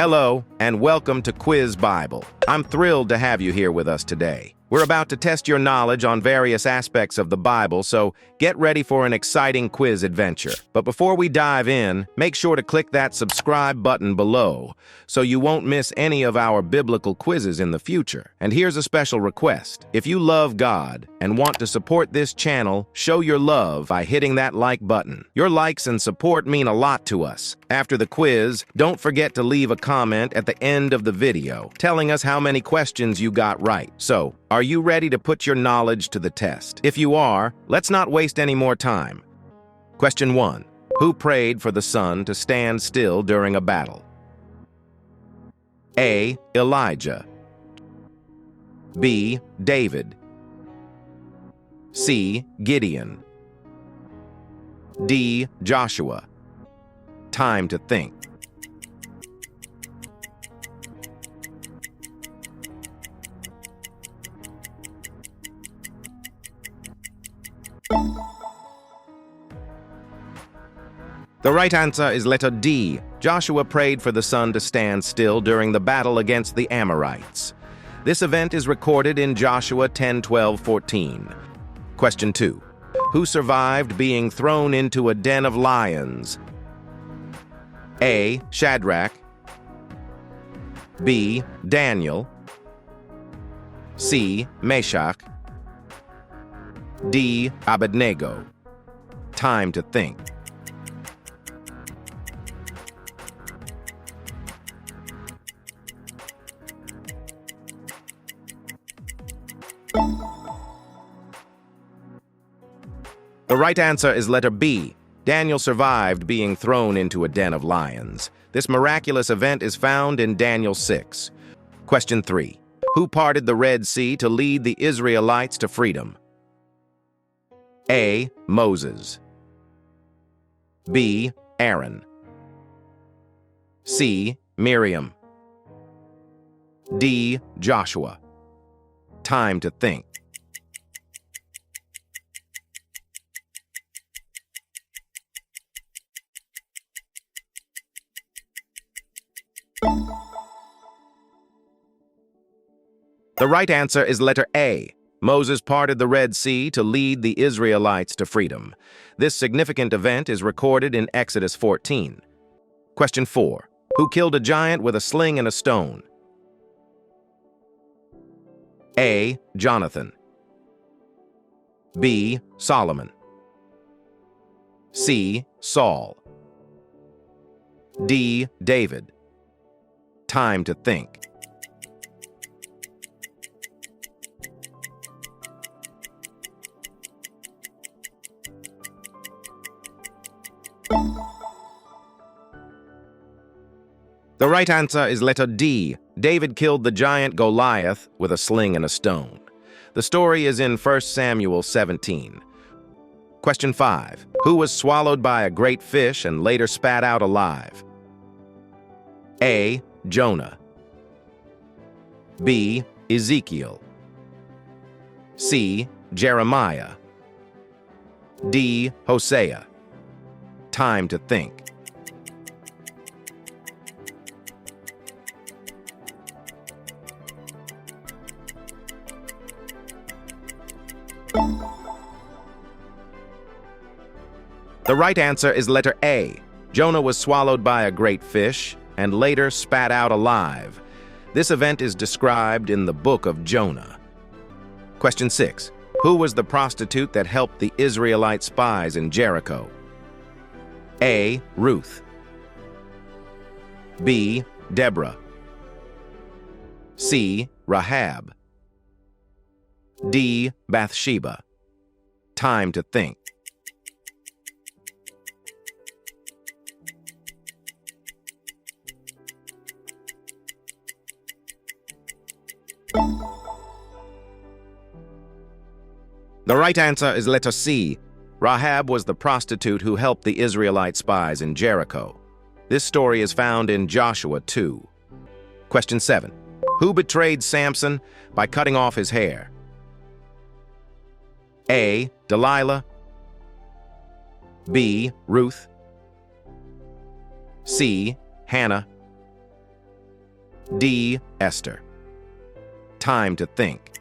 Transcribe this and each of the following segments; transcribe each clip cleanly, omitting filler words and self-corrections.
Hello, and welcome to Quiz Bible. I'm thrilled to have you here with us today. We're about to test your knowledge on various aspects of the Bible, so get ready for an exciting quiz adventure. But before we dive in, make sure to click that subscribe button below so you won't miss any of our biblical quizzes in the future. And here's a special request. If you love God and want to support this channel, show your love by hitting that like button. Your likes and support mean a lot to us. After the quiz, don't forget to leave a comment at the end of the video telling us how many questions you got right. So, are you ready to put your knowledge to the test? If you are, let's not waste any more time. Question 1. Who prayed for the sun to stand still during a battle? A. Elijah. B. David. C. Gideon. D. Joshua. Time to think. The right answer is letter D. Joshua prayed for the sun to stand still during the battle against the Amorites. This event is recorded in Joshua 10:12-14. Question 2. Who survived being thrown into a den of lions? A. Shadrach. B. Daniel. C. Meshach. D. Abednego. Time to think. The right answer is letter B. Daniel survived being thrown into a den of lions. This miraculous event is found in Daniel 6. Question 3. Who parted the Red Sea to lead the Israelites to freedom? A. Moses. B. Aaron. C. Miriam. D. Joshua. Time to think. The right answer is letter A. Moses parted the Red Sea to lead the Israelites to freedom. This significant event is recorded in Exodus 14. Question 4. Who killed a giant with a sling and a stone? A. Jonathan. B. Solomon. C. Saul. D. David. Time to think. The right answer is letter D. David killed the giant Goliath with a sling and a stone. The story is in 1 Samuel 17. Question 5. Who was swallowed by a great fish and later spat out alive? A. Jonah. B. Ezekiel. C. Jeremiah. D. Hosea. Time to think. The right answer is letter A. Jonah was swallowed by a great fish and later spat out alive. This event is described in the book of Jonah. Question 6. Who was the prostitute that helped the Israelite spies in Jericho? A. Ruth. B. Deborah. C. Rahab. D. Bathsheba. Time to think. The right answer is letter C. Rahab was the prostitute who helped the Israelite spies in Jericho. This story is found in Joshua 2. Question 7. Who betrayed Samson by cutting off his hair? A. Delilah. B. Ruth. C. Hannah. D. Esther. Time to think.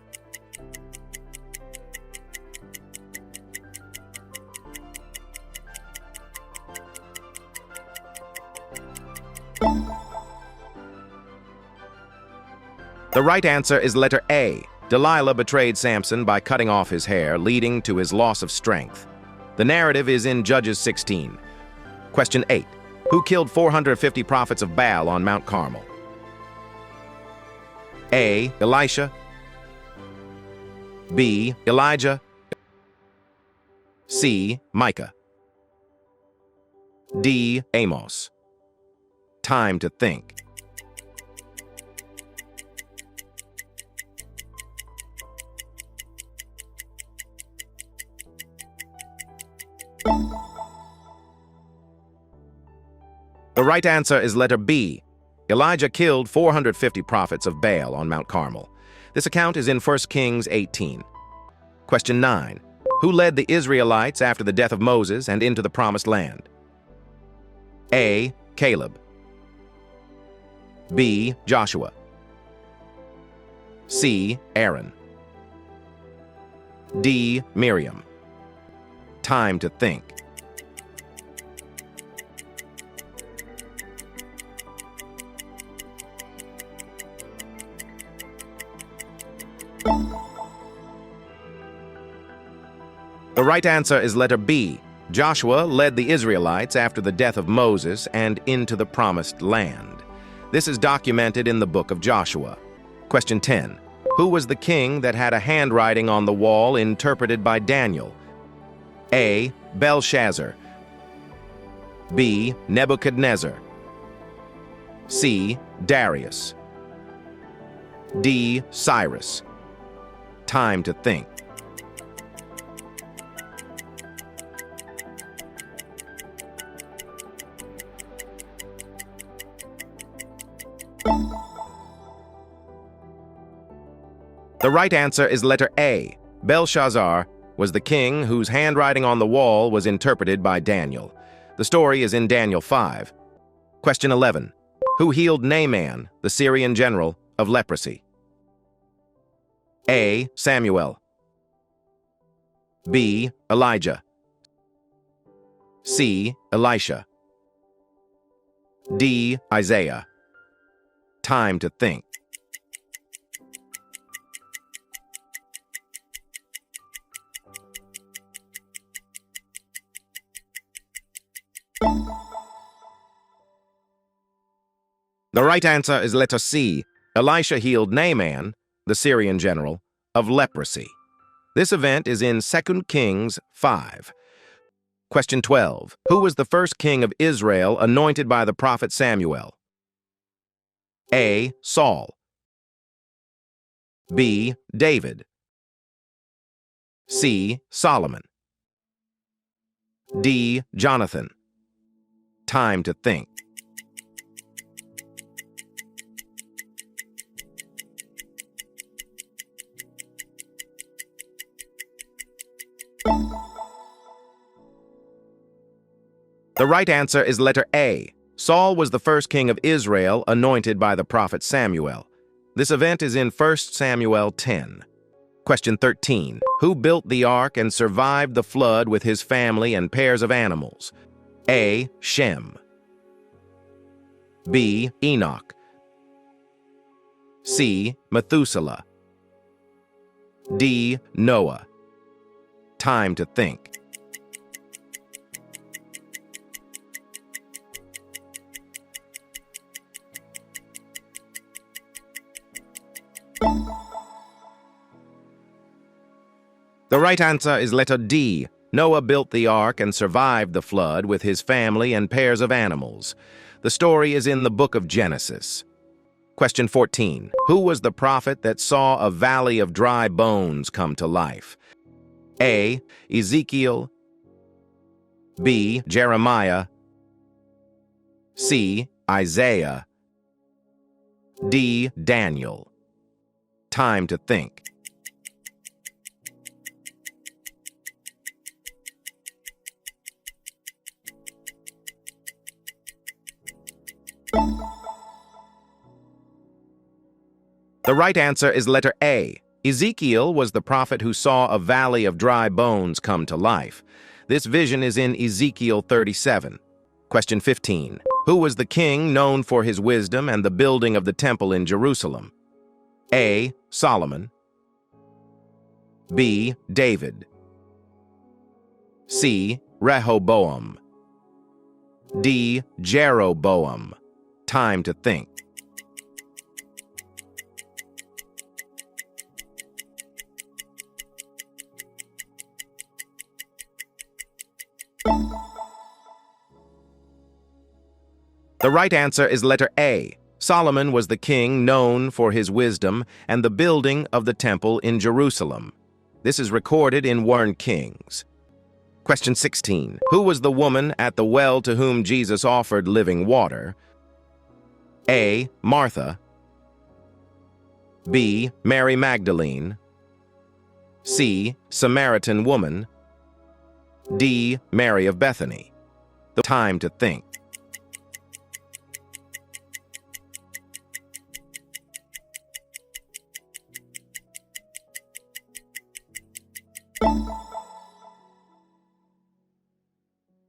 The right answer is letter A. Delilah betrayed Samson by cutting off his hair, leading to his loss of strength. The narrative is in Judges 16. Question 8. Who killed 450 prophets of Baal on Mount Carmel? A. Elisha. B. Elijah. C. Micah. D. Amos. Time to think. The right answer is letter B. Elijah killed 450 prophets of Baal on Mount Carmel. This account is in 1 Kings 18. Question 9. Who led the Israelites after the death of Moses and into the Promised Land? A. Caleb. B. Joshua. C. Aaron. D. Miriam. Time to think. The right answer is letter B. Joshua led the Israelites after the death of Moses and into the Promised Land. This is documented in the book of Joshua. Question 10. Who was the king that had a handwriting on the wall interpreted by Daniel? A. Belshazzar. B. Nebuchadnezzar. C. Darius. D. Cyrus. Time to think. The right answer is letter A. Belshazzar was the king whose handwriting on the wall was interpreted by Daniel. The story is in Daniel 5. Question 11. Who healed Naaman, the Syrian general, of leprosy? A. Samuel. B. Elijah. C. Elisha. D. Isaiah. Time to think. The right answer is letter C. Elisha healed Naaman, the Syrian general, of leprosy. This event is in 2 Kings 5. Question 12. Who was the first king of Israel anointed by the prophet Samuel? A. Saul. B. David. C. Solomon. D. Jonathan. Time to think. The right answer is letter A. Saul was the first king of Israel anointed by the prophet Samuel. This event is in 1 Samuel 10. Question 13. Who built the ark and survived the flood with his family and pairs of animals? A. Shem. B. Enoch. C. Methuselah. D. Noah. Time to think. The right answer is letter D. Noah built the ark and survived the flood with his family and pairs of animals. The story is in the book of Genesis. Question 14. Who was the prophet that saw a valley of dry bones come to life? A. Ezekiel. B. Jeremiah. C. Isaiah. D. Daniel. Time to think. The right answer is letter A. Ezekiel was the prophet who saw a valley of dry bones come to life. This vision is in Ezekiel 37. Question 15. Who was the king known for his wisdom and the building of the temple in Jerusalem? A. Solomon. B. David. C. Rehoboam. D. Jeroboam. Time to think. The right answer is letter A. Solomon was the king known for his wisdom and the building of the temple in Jerusalem. This is recorded in 1 Kings. Question 16. Who was the woman at the well to whom Jesus offered living water? A. Martha. B. Mary Magdalene. C. Samaritan woman. D. Mary of Bethany. The time to think.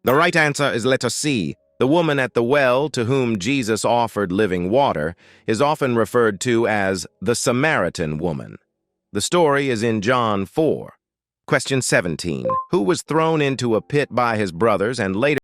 The right answer is letter C. The woman at the well to whom Jesus offered living water is often referred to as the Samaritan woman. The story is in John 4. Question 17. Who was thrown into a pit by his brothers and later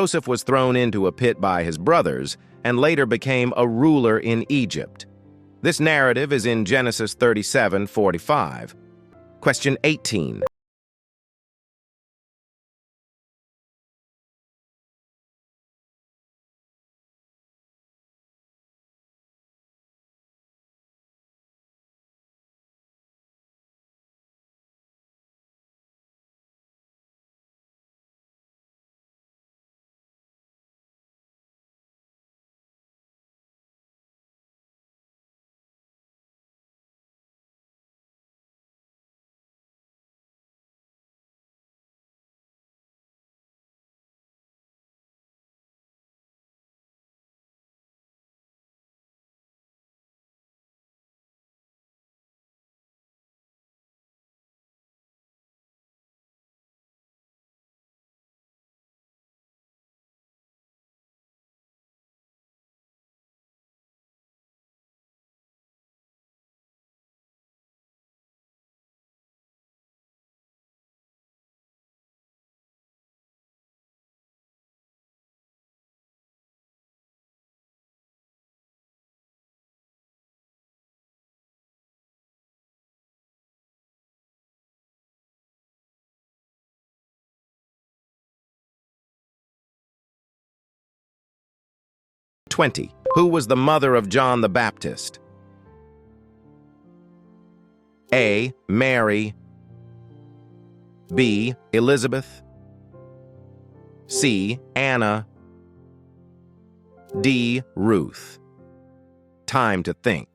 Joseph was thrown into a pit by his brothers and later became a ruler in Egypt. This narrative is in Genesis 37:45. Question 18. Who was the mother of John the Baptist? A. Mary. B. Elizabeth. C. Anna. D. Ruth. Time to think.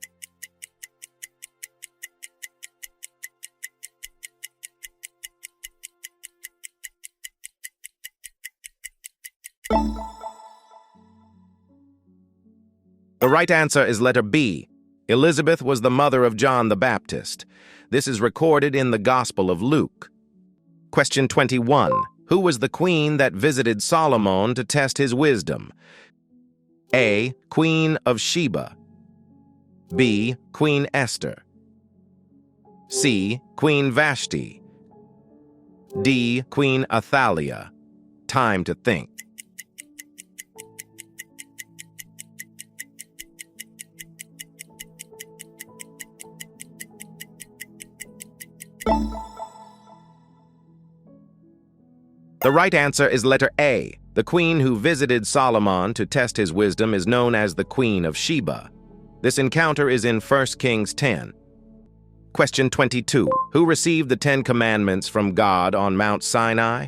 The right answer is letter B. Elizabeth was the mother of John the Baptist. This is recorded in the Gospel of Luke. Question 21. Who was the queen that visited Solomon to test his wisdom? A. Queen of Sheba. B. Queen Esther. C. Queen Vashti. D. Queen Athaliah. Time to think. The right answer is letter A. The queen who visited Solomon to test his wisdom is known as the Queen of Sheba. This encounter is in 1 Kings 10. Question 22. Who received the Ten Commandments from God on Mount Sinai?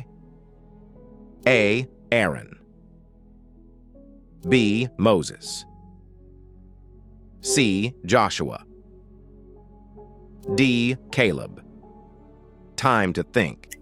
A. Aaron. B. Moses. C. Joshua. D. Caleb. Time to think.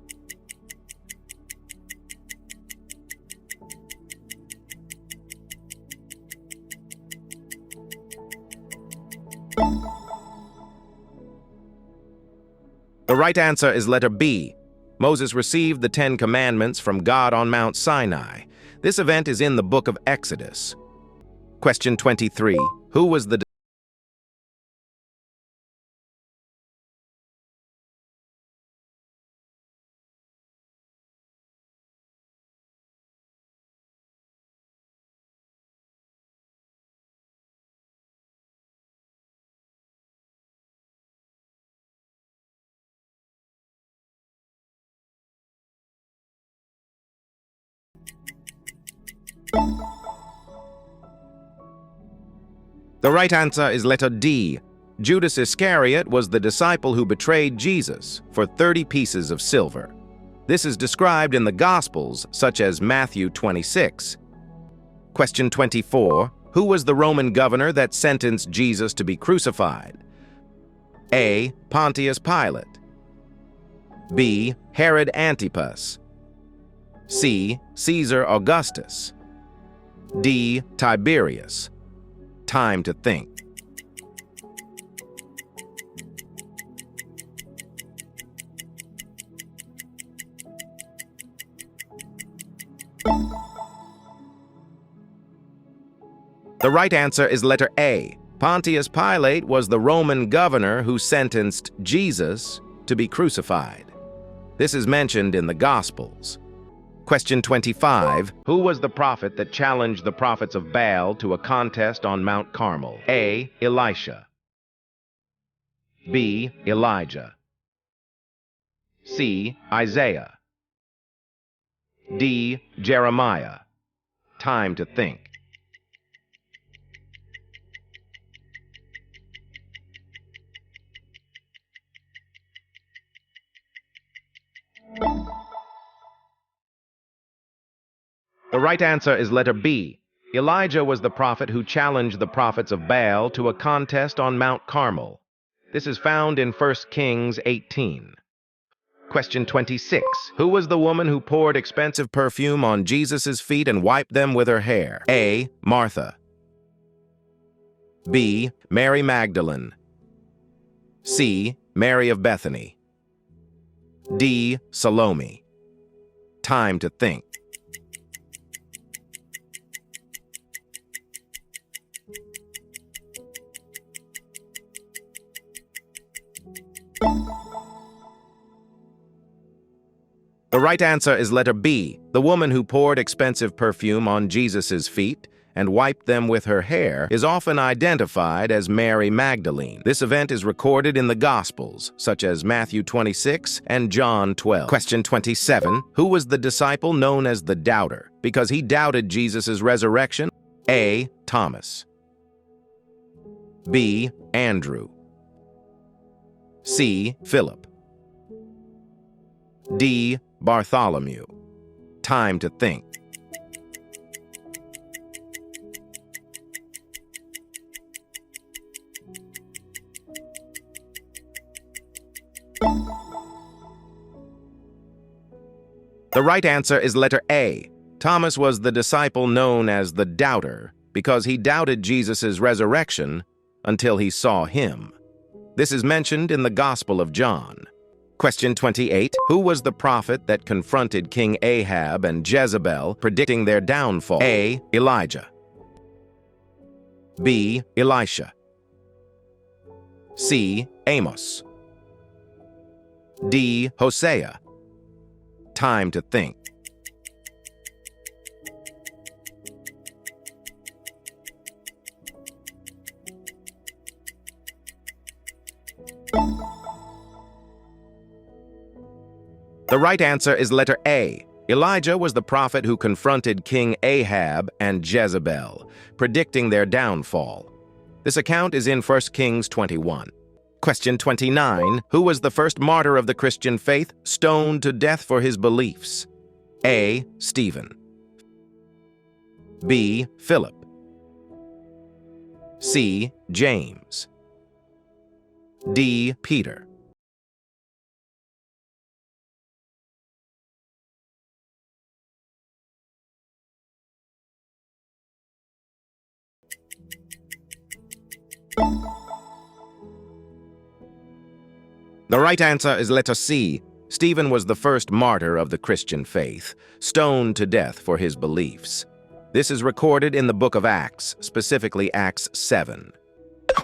The right answer is letter B. Moses received the Ten Commandments from God on Mount Sinai. This event is in the book of Exodus. Question 23. Who was the The right answer is letter D. Judas Iscariot was the disciple who betrayed Jesus for 30 pieces of silver. This is described in the Gospels, such as Matthew 26. Question 24. Who was the Roman governor that sentenced Jesus to be crucified? A. Pontius Pilate. B. Herod Antipas. C. Caesar Augustus. D. Tiberius. Time to think. The right answer is letter A. Pontius Pilate was the Roman governor who sentenced Jesus to be crucified. This is mentioned in the Gospels. Question 25. Who was the prophet that challenged the prophets of Baal to a contest on Mount Carmel? A. Elisha. B. Elijah. C. Isaiah. D. Jeremiah. Time to think. The right answer is letter B. Elijah was the prophet who challenged the prophets of Baal to a contest on Mount Carmel. This is found in 1 Kings 18. Question 26. Who was the woman who poured expensive perfume on Jesus' feet and wiped them with her hair? A. Martha. B. Mary Magdalene. C. Mary of Bethany. D. Salome. Time to think. The right answer is letter B. The woman who poured expensive perfume on Jesus' feet and wiped them with her hair is often identified as Mary Magdalene. This event is recorded in the Gospels, such as Matthew 26 and John 12. Question 27. Who was the disciple known as the doubter because he doubted Jesus' resurrection? A. Thomas. B. Andrew. C. Philip. D. Bartholomew. Time to think. The right answer is letter A. Thomas was the disciple known as the doubter because he doubted Jesus' resurrection until he saw him. This is mentioned in the Gospel of John. Question 28. Who was the prophet that confronted King Ahab and Jezebel, predicting their downfall? A. Elijah. B. Elisha. C. Amos. D. Hosea. Time to think. The right answer is letter A. Elijah was the prophet who confronted King Ahab and Jezebel, predicting their downfall. This account is in 1 Kings 21. Question 29. Who was the first martyr of the Christian faith, stoned to death for his beliefs? A. Stephen. B. Philip. C. James. D. Peter. The right answer is letter C. Stephen was the first martyr of the Christian faith, stoned to death for his beliefs. This is recorded in the book of Acts, specifically Acts 7.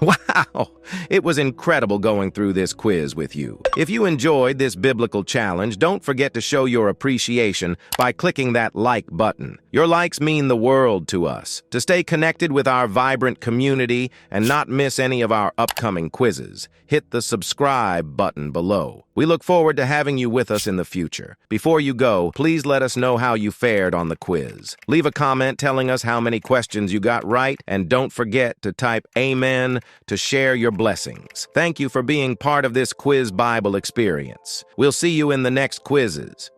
Wow! It was incredible going through this quiz with you. If you enjoyed this biblical challenge, don't forget to show your appreciation by clicking that like button. Your likes mean the world to us. To stay connected with our vibrant community and not miss any of our upcoming quizzes, hit the subscribe button below. We look forward to having you with us in the future. Before you go, please let us know how you fared on the quiz. Leave a comment telling us how many questions you got right, and don't forget to type Amen to share your blessings. Thank you for being part of this Quiz Bible experience. We'll see you in the next quizzes.